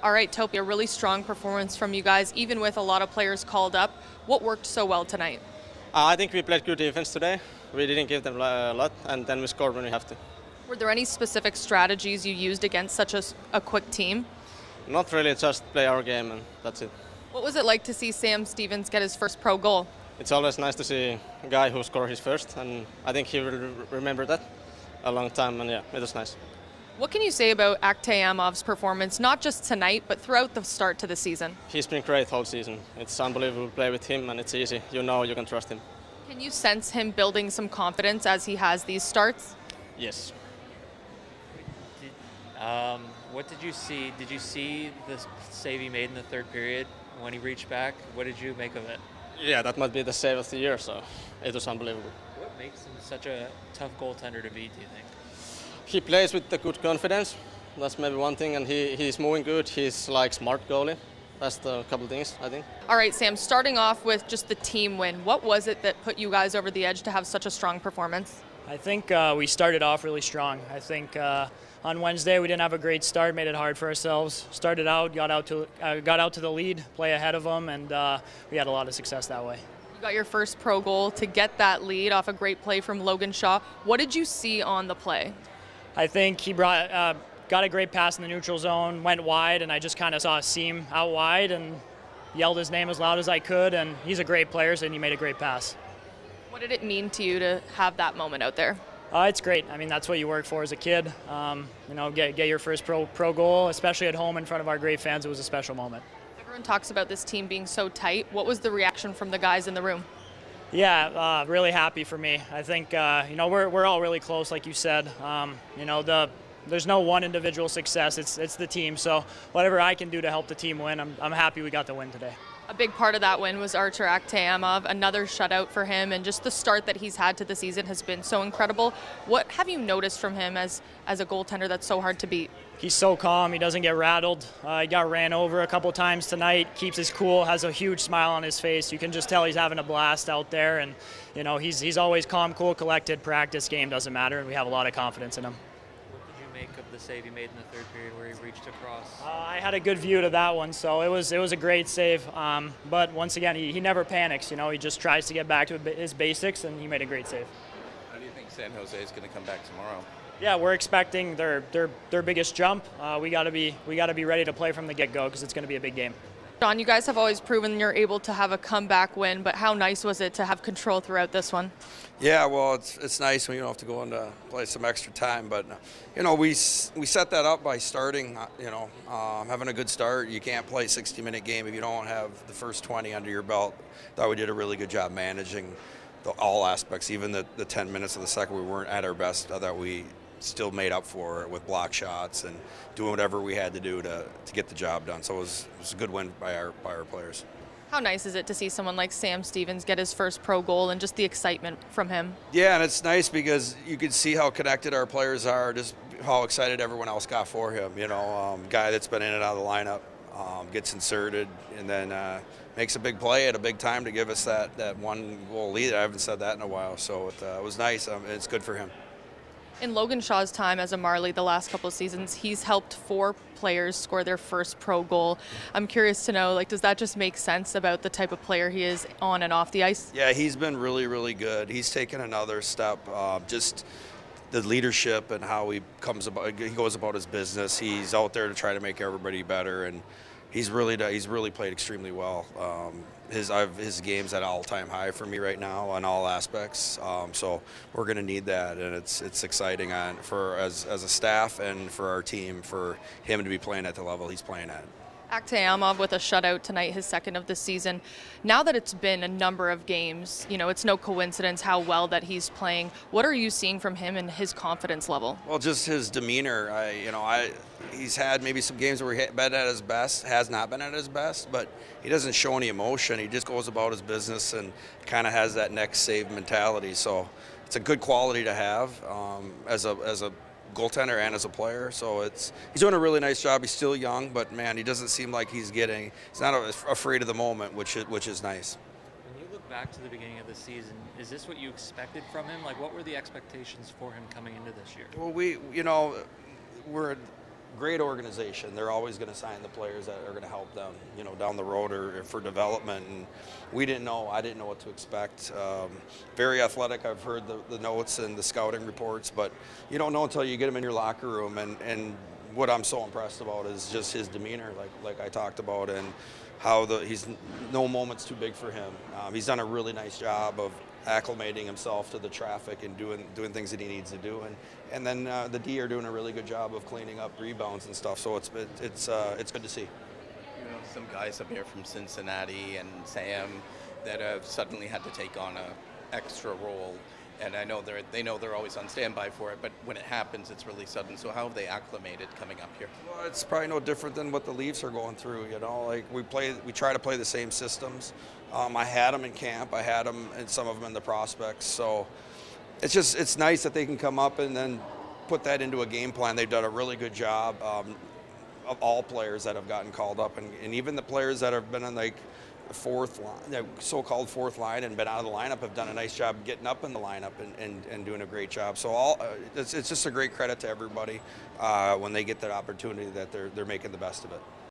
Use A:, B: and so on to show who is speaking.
A: All right, Topi, a really strong performance from you guys, even with a lot of players called up. What worked so well tonight?
B: I think we played good defense today. We didn't give them a lot, and then we scored when we have to.
A: Were there any specific strategies you used against such a quick team?
B: Not really, just play our game, and that's it.
A: What was it like to see Sam Stevens get his first pro goal?
B: It's always nice to see a guy who scored his first, and I think he will remember that a long time, and yeah, it was nice.
A: What can you say about Aktyamov's performance, not just tonight, but throughout the start to the season?
B: He's been great whole season. It's unbelievable to play with him, and it's easy. You know you can trust him.
A: Can you sense him building some confidence as he has these starts?
B: Yes.
C: What did you see? Did you see the save he made in the third period when he reached back? What did you make of it?
B: Yeah, that might be the save of the year, so it was unbelievable.
C: What makes him such a tough goaltender to beat, do you think?
B: He plays with the good confidence. That's maybe one thing, and he's moving good. He's like smart goalie. That's the couple things, I think.
A: All right, Sam, starting off with just the team win, what was it that put you guys over the edge to have such a strong performance?
D: I think we started off really strong. I think on Wednesday we didn't have a great start, made it hard for ourselves. Started out, got out to the lead, play ahead of them, and we had a lot of success that way.
A: You got your first pro goal to get that lead off a great play from Logan Shaw. What did you see on the play?
D: I think he got a great pass in the neutral zone, went wide, and I just kind of saw a seam out wide and yelled his name as loud as I could, and he's a great player, so he made a great pass.
A: What did it mean to you to have that moment out there?
D: It's great. I mean, that's what you work for as a kid. Get your first pro goal, especially at home in front of our great fans. It was a special moment.
A: Everyone talks about this team being so tight. What was the reaction from the guys in the room?
D: Yeah, really happy for me. I think we're all really close, like you said. There's no one individual success. It's the team. So whatever I can do to help the team win, I'm happy we got the win today.
A: A big part of that win was Artur Aktyamov, another shutout for him, and just the start that he's had to the season has been so incredible. What have you noticed from him as a goaltender that's so hard to beat? He's
D: so calm. He doesn't get rattled. He got ran over a couple times tonight, keeps his cool, has a huge smile on his face. You can just tell he's having a blast out there, and he's always calm, cool, collected. Practice, game, doesn't matter, and we have a lot of confidence in him.
C: Make of the save he made in the third period where he reached across?
D: I had a good view to that one, so it was a great save. But once again, he never panics. He just tries to get back to his basics, and he made a great save.
E: How do you think San Jose is going to come back tomorrow?
D: Yeah, we're expecting their biggest jump. We got to be ready to play from the get-go because it's going to be a big game.
A: John, you guys have always proven you're able to have a comeback win, but how nice was it to have control throughout this one?
F: Yeah, well, it's nice when you don't have to go into play some extra time, but we set that up by starting. Having a good start. You can't play a 60-minute game if you don't have the first 20 under your belt. Thought we did a really good job managing all aspects. Even the 10 minutes of the second we weren't at our best. That we still made up for it with block shots and doing whatever we had to do to get the job done. So it was a good win by our players.
A: How nice is it to see someone like Sam Stevens get his first pro goal and just the excitement from him?
F: Yeah, and it's nice because you can see how connected our players are, just how excited everyone else got for him. Guy that's been in and out of the lineup, gets inserted, and then makes a big play at a big time to give us that one goal lead. I haven't said that in a while, so it was nice. It's good for him.
A: In Logan Shaw's time as a Marlie the last couple of seasons, he's helped 4 players score their first pro goal. I'm curious to know, does that just make sense about the type of player he is on and off the ice?
F: Yeah, he's been really, really good. He's taken another step, just the leadership and how he goes about his business. He's out there to try to make everybody better, and he's really played extremely well. His game's at all-time high for me right now on all aspects. So we're going to need that, and it's exciting as a staff and for our team for him to be playing at the level he's playing at.
A: Aktayamov with a shutout tonight, his second of the season. Now that it's been a number of games, it's no coincidence how well that he's playing. What are you seeing from him and his confidence level?
F: Well, just his demeanor. He's had maybe some games where he's been at his best, has not been at his best, but he doesn't show any emotion. He just goes about his business and kind of has that next save mentality. So it's a good quality to have as a goaltender and as a player. So he's doing a really nice job. He's still young, but man, he doesn't seem like he's not afraid of the moment, which is nice.
C: When you look back to the beginning of the season, is this what you expected from him? What were the expectations for him coming into this year?
F: Well, great organization. They're always going to sign the players that are going to help them, down the road or for development. And I didn't know what to expect. Very athletic. I've heard the notes and the scouting reports, but you don't know until you get him in your locker room. And what I'm so impressed about is just his demeanor, like I talked about, and how he's no moment's too big for him. He's done a really nice job of acclimating himself to the traffic and doing things that he needs to do, and then the D are doing a really good job of cleaning up rebounds and stuff. So it's good to see.
E: Some guys up here from Cincinnati and Sam that have suddenly had to take on a extra role, and I know they know they're always on standby for it, but when it happens, it's really sudden. So how have they acclimated coming up here?
F: Well, it's probably no different than what the Leafs are going through. Like we try to play the same systems. I had them in camp. I had them and some of them in the prospects. So it's nice that they can come up and then put that into a game plan. They've done a really good job of all players that have gotten called up, and even the players that have been on like the fourth line, the so-called fourth line, and been out of the lineup have done a nice job getting up in the lineup and doing a great job. So it's just a great credit to everybody when they get that opportunity that they're making the best of it.